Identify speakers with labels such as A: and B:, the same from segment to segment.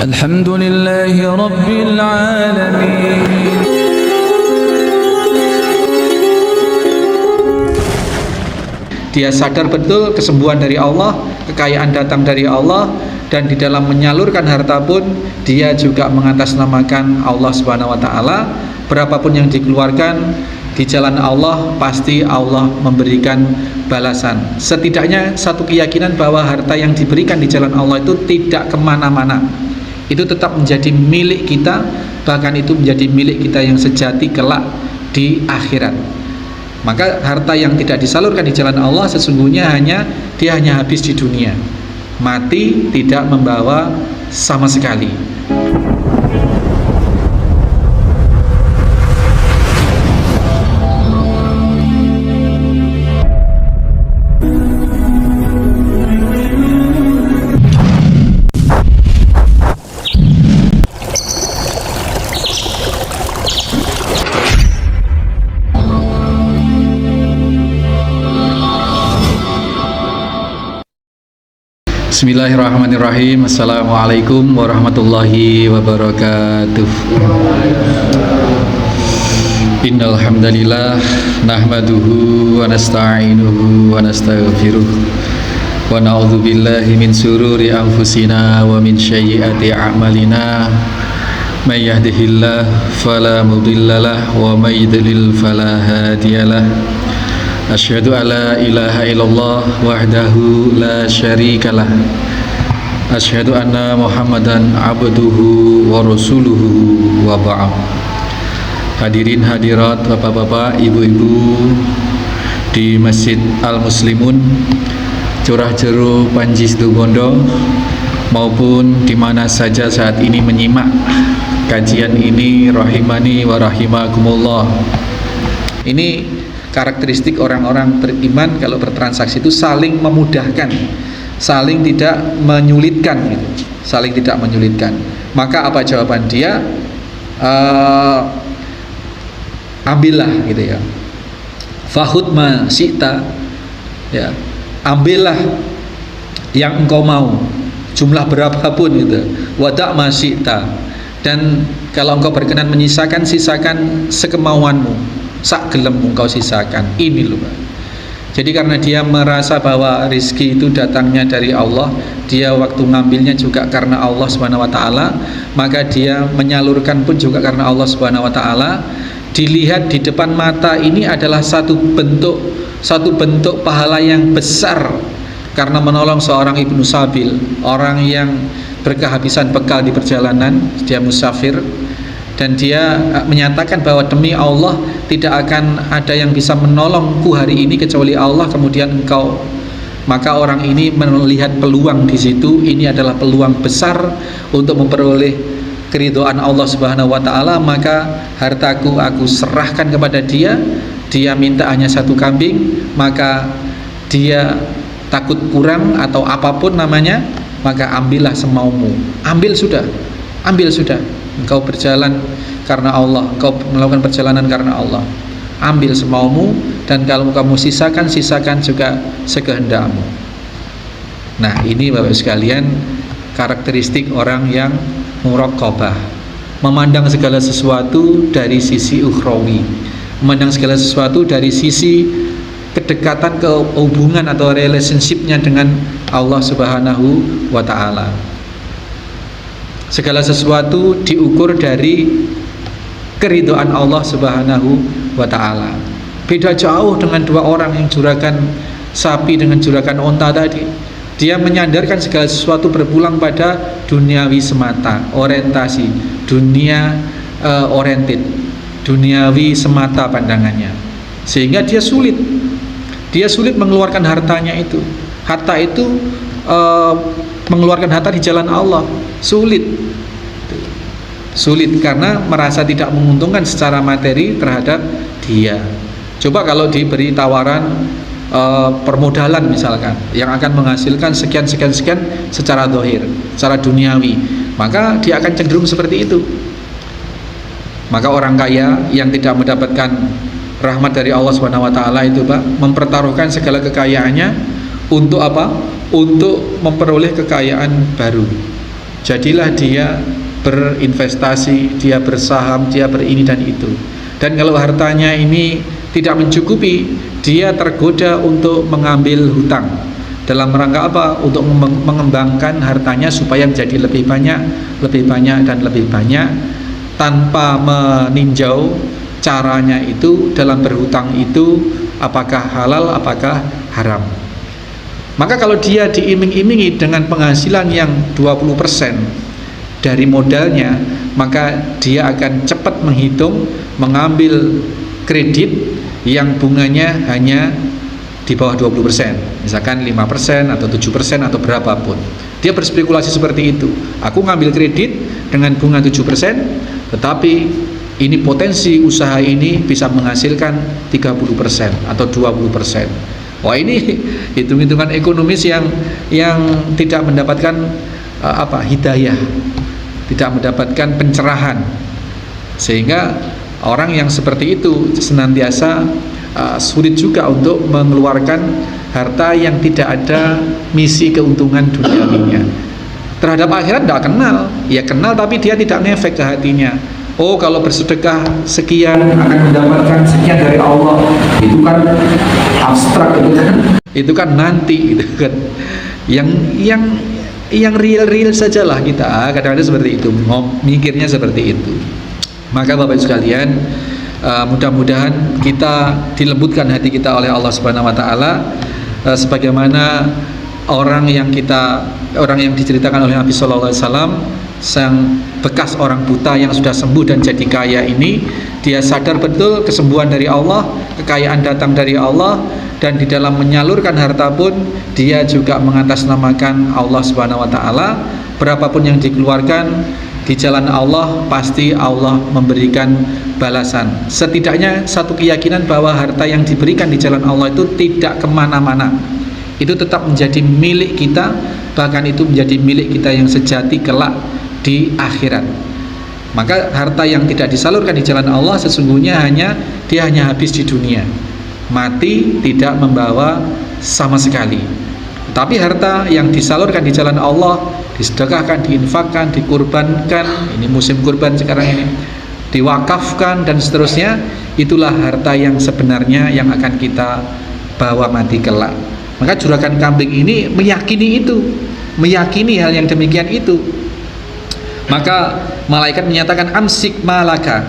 A: Alhamdulillahi Rabbil Alamin.
B: Dia sadar betul kesembuhan dari Allah, kekayaan datang dari Allah, dan di dalam menyalurkan harta pun dia juga mengatasnamakan Allah Subhanahu wa taala. Berapapun yang dikeluarkan di jalan Allah, pasti Allah memberikan balasan. Setidaknya satu keyakinan bahwa harta yang diberikan di jalan Allah itu tidak kemana-mana, itu tetap menjadi milik kita, bahkan itu menjadi milik kita yang sejati kelak di akhirat. Maka harta yang tidak disalurkan di jalan Allah sesungguhnya dia hanya habis di dunia, mati tidak membawa sama sekali. Bismillahirrahmanirrahim. Assalamualaikum warahmatullahi wabarakatuh. Innal hamdalillah nahmaduhu wa nasta'inuhu wa nastaghfiruh wa na'udzu billahi min sururi anfusina wa min sayyiati a'malina. May yahdihillahu fala mudhillalah wa may yudlil fala hadiyalah. Asyhadu an la ilaha illallah wahdahu la syarikalah. Asyhadu anna Muhammadan abduhu wa rasuluhu wa ba'd. Hadirin hadirat, bapak-bapak, ibu-ibu di Masjid Al-Muslimun Curah Jero Panji Situbondo maupun di mana saja saat ini menyimak kajian ini, rahimani wa rahimakumullah. Ini karakteristik orang-orang beriman kalau bertransaksi itu saling memudahkan, saling tidak menyulitkan gitu. Saling tidak menyulitkan. Maka apa jawaban dia? Ambillah gitu ya. Fahud ma syi'ta, ya. Ambillah yang engkau mau, jumlah berapapun gitu. Wada' ma syi'ta. Dan kalau engkau berkenan menyisakan, sisakan sekemauanmu. Sak gelem engkau sisakan. Ini loh Pak. Jadi karena dia merasa bahwa rizki itu datangnya dari Allah, dia waktu ngambilnya juga karena Allah Subhanahu wa taala, maka dia menyalurkan pun juga karena Allah Subhanahu wa taala. Dilihat di depan mata ini adalah satu bentuk pahala yang besar karena menolong seorang ibnu sabil, orang yang berkehabisan bekal di perjalanan, dia musafir. Dan dia menyatakan bahwa demi Allah tidak akan ada yang bisa menolongku hari ini kecuali Allah, kemudian engkau. Maka orang ini melihat peluang di situ. Ini adalah peluang besar untuk memperoleh keridhaan Allah Subhanahu wa taala. Maka hartaku aku serahkan kepada dia. Dia minta hanya satu kambing, maka dia takut kurang atau apapun namanya, maka ambillah semaumu. Ambil sudah. Engkau berjalan karena Allah, engkau melakukan perjalanan karena Allah. Ambil semaumu, dan kalau kamu sisakan juga sekehendakmu. Nah, ini Bapak sekalian karakteristik orang yang muraqabah, memandang segala sesuatu dari sisi ukhrawi, memandang segala sesuatu dari sisi kedekatan, kehubungan atau relationship-nya dengan Allah Subhanahu wa taala. Segala sesuatu diukur dari keridhaan Allah Subhanahu wa taala. Beda jauh dengan dua orang yang juragan sapi dengan juragan onta tadi. Dia menyandarkan segala sesuatu berpulang pada duniawi semata, orientasi dunia, oriented, duniawi semata pandangannya. Sehingga dia sulit mengeluarkan hartanya itu. Harta itu mengeluarkan harta di jalan Allah sulit karena merasa tidak menguntungkan secara materi terhadap dia. Coba kalau diberi tawaran permodalan misalkan yang akan menghasilkan sekian secara zahir, secara duniawi, maka dia akan cenderung seperti itu. Maka orang kaya yang tidak mendapatkan rahmat dari Allah Subhanahu wa taala itu Pak, mempertaruhkan segala kekayaannya untuk apa? Untuk memperoleh kekayaan baru. jadilah dia berinvestasi, dia bersaham, dia berini dan itu. Dan kalau hartanya ini tidak mencukupi, dia tergoda untuk mengambil hutang. Dalam rangka apa? Untuk mengembangkan hartanya supaya menjadi lebih banyak dan lebih banyak, tanpa meninjau caranya itu dalam berhutang itu apakah halal, apakah haram. Maka kalau dia diiming-imingi dengan penghasilan yang 20% dari modalnya, maka dia akan cepat menghitung, mengambil kredit yang bunganya hanya di bawah 20%, misalkan 5% atau 7% atau berapapun. Dia berspekulasi seperti itu. Aku ngambil kredit dengan bunga 7%, tetapi ini potensi usaha ini bisa menghasilkan 30% atau 20%. Wah, ini hitung-hitungan ekonomis yang tidak mendapatkan hidayah, tidak mendapatkan pencerahan. Sehingga orang yang seperti itu senantiasa sulit juga untuk mengeluarkan harta yang tidak ada misi keuntungan duniawinya. Terhadap akhirat tidak kenal, ya kenal tapi dia tidak ngefek ke hatinya. Oh, kalau bersedekah sekian akan mendapatkan sekian dari Allah. Itu kan abstrak, itu kan nanti, itu kan yang real sajalah kita. Kadang-kadang seperti itu, mikirnya seperti itu. Maka Bapak Ibu sekalian, mudah-mudahan kita dilembutkan hati kita oleh Allah Subhanahu wa taala, sebagaimana orang yang diceritakan oleh Nabi sallallahu alaihi wasallam, sang bekas orang buta yang sudah sembuh dan jadi kaya ini, dia sadar betul kesembuhan dari Allah, kekayaan datang dari Allah, dan di dalam menyalurkan harta pun dia juga mengatasnamakan Allah Subhanahu wa taala. Berapapun yang dikeluarkan di jalan Allah, pasti Allah memberikan balasan. Setidaknya satu keyakinan bahwa harta yang diberikan di jalan Allah itu tidak kemana-mana, itu tetap menjadi milik kita, bahkan itu menjadi milik kita yang sejati kelak di akhirat. Maka harta yang tidak disalurkan di jalan Allah sesungguhnya hanya habis di dunia, mati tidak membawa sama sekali. Tapi harta yang disalurkan di jalan Allah, disedekahkan, diinfakkan, dikurbankan, ini musim kurban sekarang ini, diwakafkan dan seterusnya, itulah harta yang sebenarnya yang akan kita bawa mati kelak. Maka juragan kambing ini meyakini itu, meyakini hal yang demikian itu. Maka malaikat menyatakan amsik malaka,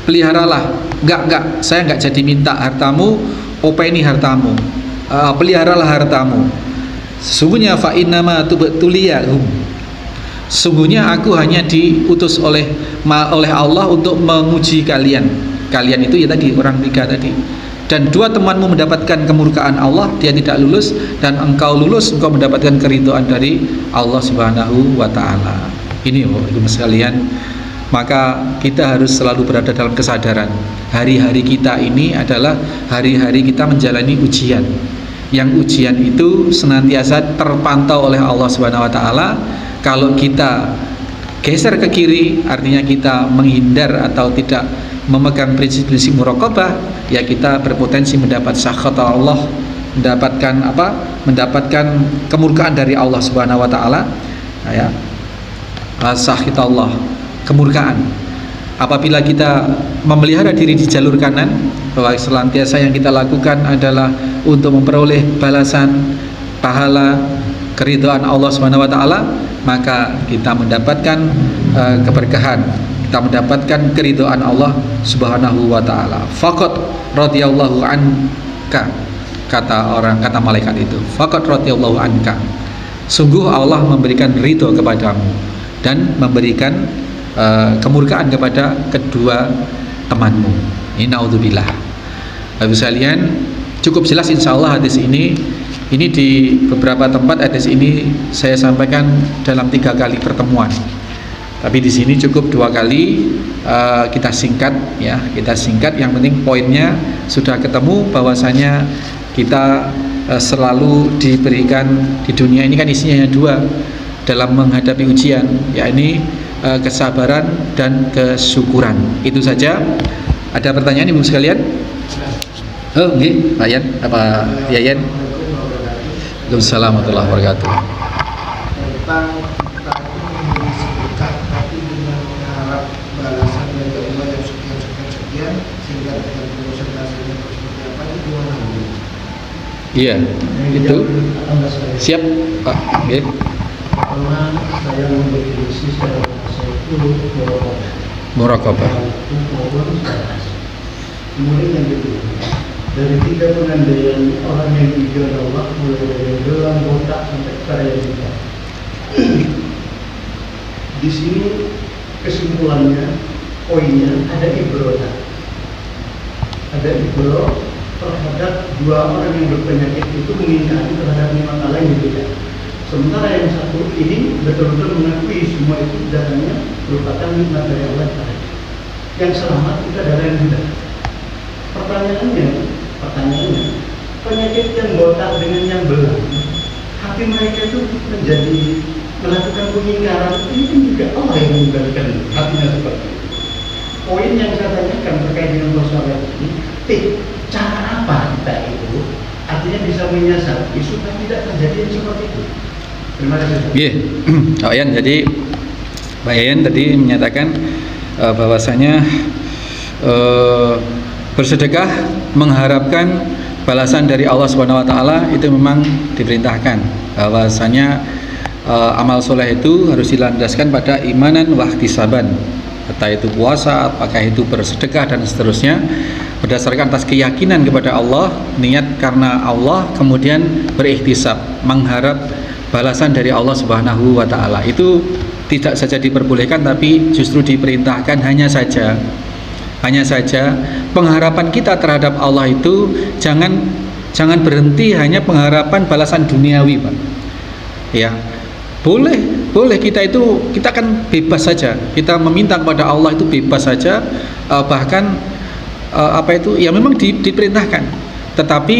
B: peliharalah. Enggak, saya enggak jadi minta hartamu, openi hartamu, peliharalah hartamu. Sesungguhnya fa innama tubtuliyahum, sungguhnya aku hanya diutus oleh Allah untuk menguji kalian. Kalian itu ya tadi orang tiga tadi. Dan dua temanmu mendapatkan kemurkaan Allah, dia tidak lulus, dan engkau lulus, engkau mendapatkan keridhaan dari Allah Subhanahu wa taala. Ini Bapak sekalian, maka kita harus selalu berada dalam kesadaran hari-hari kita ini adalah hari-hari kita menjalani ujian. Yang ujian itu senantiasa terpantau oleh Allah Subhanahu wa taala. Kalau kita geser ke kiri, artinya kita menghindar atau tidak memegang prinsip-prinsip muraqabah, ya kita berpotensi mendapat sakhat Allah, mendapatkan kemurkaan dari Allah Subhanahu wa taala, ya. Sakhat Allah, kemurkaan. Apabila kita memelihara diri di jalur kanan, bahwa selantiasa yang kita lakukan adalah untuk memperoleh balasan, pahala, keridhaan Allah Subhanahu wa taala, maka kita mendapatkan keberkahan, kita mendapatkan keridhaan Allah Subhanahu wa taala. Faqat radhiyallahu anka, kata malaikat itu. Faqat radhiyallahu anka. Sungguh Allah memberikan ridho kepadamu dan memberikan kemurkaan kepada kedua temanmu. Ini naudzubillah. Bapak sekalian, cukup jelas insyaallah hadis ini di beberapa tempat hadis ini saya sampaikan dalam 3 kali pertemuan. Tapi di sini cukup 2 kali, kita singkat ya, yang penting poinnya sudah ketemu bahwasanya kita selalu diberikan di dunia ini kan isinya hanya 2 dalam menghadapi ujian, yakni kesabaran dan kesyukuran. Itu saja. Ada pertanyaan Ibu sekalian? Oh, nggih, Pak Yan, apa Yayan? Waalaikumsalam warahmatullahi wabarakatuh. Iya, itu siap Pak. Oke.
C: Karena saya mendefinisi secara bahasa itu
B: Muraqabah.
C: Kemudian yang kedua, dari tiga pengandaian orang yang diuji Allah, mulai dari gelang, botak sampai kepada yang kita. Di sini kesimpulannya, poinnya ada ibrota. Ada ibro terhadap dua orang yang berpenyakit itu mengingkari terhadap nikmat Allah yang diberikan. Sementara yang satu ini betul-betul mengakui semua itu datangnya merupakan nikmat dari Allah. Yang selamat itu adalah yang tidak. Pertanyaannya, penyakit yang botak dengan yang belang, hati mereka itu menjadi melakukan pengingkaran. Ini kan juga Allah yang mengembalikan hatinya seperti itu. Poin yang saya tanyakan terkait dengan masalah ini, cara apa kita itu artinya bisa menyasar supaya tidak terjadi yang seperti itu. Terima kasih.
B: Iya, Pak Yan. Jadi Pak Yan tadi menyatakan bahwasanya bersedekah mengharapkan balasan dari Allah Subhanahu wa taala itu memang diperintahkan. Bahwasanya amal soleh itu harus dilandaskan pada imanan wa ihtisaban. Entah itu puasa, apakah itu bersedekah dan seterusnya, berdasarkan atas keyakinan kepada Allah, niat karena Allah, kemudian berikhtisab, mengharap balasan dari Allah Subhanahu wa taala. Itu tidak saja diperbolehkan tapi justru diperintahkan. Hanya saja pengharapan kita terhadap Allah itu jangan berhenti hanya pengharapan balasan duniawi, Pak. Ya. Boleh kita kan bebas saja. Kita meminta kepada Allah itu bebas saja, bahkan ya memang diperintahkan. Tetapi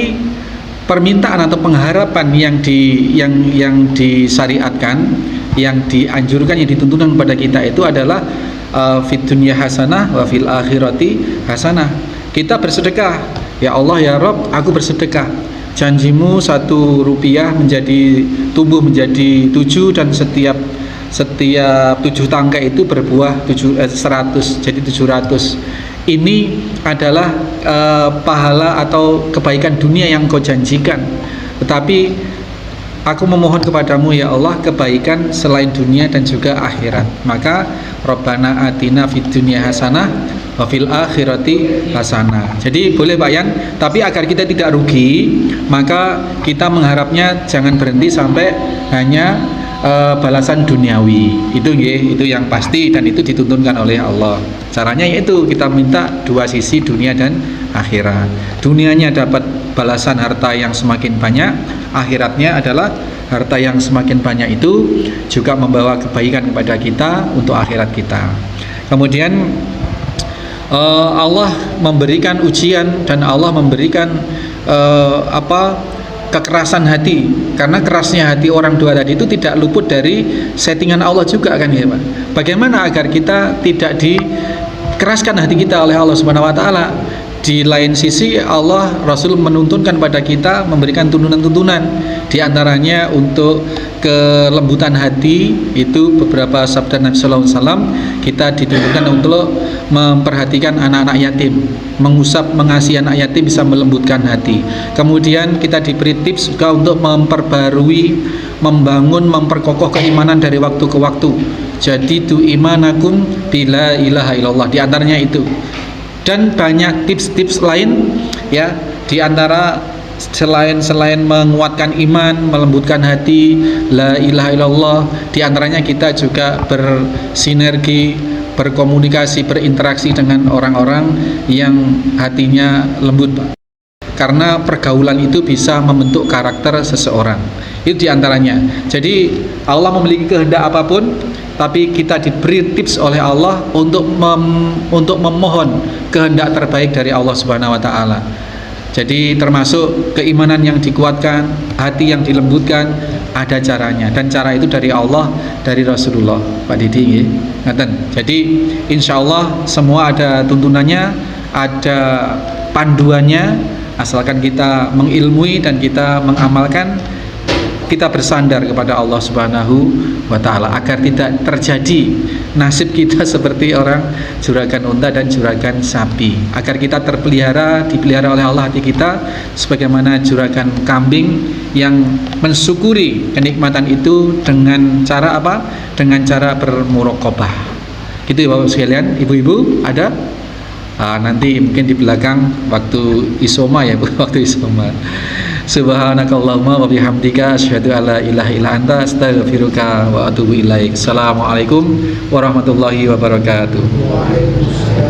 B: permintaan atau pengharapan yang disyariatkan, yang dianjurkan, yang dituntunkan kepada kita itu adalah fid dunya hasanah wa fil akhirati hasanah. Kita bersedekah, ya Allah ya Rabb, aku bersedekah. Janjimu 1 rupiah tumbuh menjadi 7, dan setiap 7 tangkai itu berbuah 100, jadi 700. Ini adalah pahala atau kebaikan dunia yang kau janjikan. Tetapi aku memohon kepadamu ya Allah kebaikan selain dunia dan juga akhirat. Maka Rabbana atina fid dunya hasanah wa fil akhirati hasanah. Jadi boleh Pak Yan, tapi agar kita tidak rugi, maka kita mengharapnya jangan berhenti sampai hanya balasan duniawi. Itu yang pasti dan itu dituntunkan oleh Allah. Caranya yaitu kita minta dua sisi, dunia dan akhirat. Dunianya dapat balasan harta yang semakin banyak, akhiratnya adalah harta yang semakin banyak itu juga membawa kebaikan kepada kita untuk akhirat kita. Kemudian Allah memberikan ujian dan Allah memberikan kekerasan hati, karena kerasnya hati orang tua tadi itu tidak luput dari settingan Allah juga kan ya Pak. Bagaimana agar kita tidak dikeraskan hati kita oleh Allah Subhanahu wa taala? Di lain sisi Allah, Rasul menuntunkan pada kita, memberikan tuntunan-tuntunan. Di antaranya untuk kelembutan hati, itu beberapa sabda Nabi sallallahu alaihi wasallam, kita dituntunkan untuk memperhatikan anak-anak yatim, mengasihi anak yatim bisa melembutkan hati. Kemudian kita diberi tips juga untuk memperbarui, membangun, memperkokoh keimanan dari waktu ke waktu. Jadi tu imanakum bila ilaha illallah, di antaranya itu. Dan banyak tips-tips lain ya, di antara selain menguatkan iman, melembutkan hati, la ilaha illallah, di antaranya kita juga bersinergi, berkomunikasi, berinteraksi dengan orang-orang yang hatinya lembut, Pak. Karena pergaulan itu bisa membentuk karakter seseorang. Itu di antaranya. Jadi Allah memiliki kehendak apapun, tapi kita diberi tips oleh Allah untuk memohon kehendak terbaik dari Allah Subhanahu wa taala. Jadi termasuk keimanan yang dikuatkan, hati yang dilembutkan, ada caranya, dan cara itu dari Allah, dari Rasulullah, Pak Didi nggih. Ngaten. Jadi insyaallah semua ada tuntunannya, ada panduannya, asalkan kita mengilmui dan kita mengamalkan, kita bersandar kepada Allah Subhanahu wa taala agar tidak terjadi nasib kita seperti orang juragan unta dan juragan sapi, agar kita dipelihara oleh Allah hati kita sebagaimana juragan kambing yang mensyukuri kenikmatan itu dengan cara apa? Dengan cara bermuraqabah. Gitu ya Bapak sekalian, ibu-ibu ada? Nanti mungkin di belakang waktu isoma ya Bu, waktu isoma. Subhanakallahumma wa bihamdika asyhadu alla ilaha illa anta astaghfiruka wa atubu ilaik. Assalamualaikum warahmatullahi wabarakatuh.
C: Waalaikumsalam.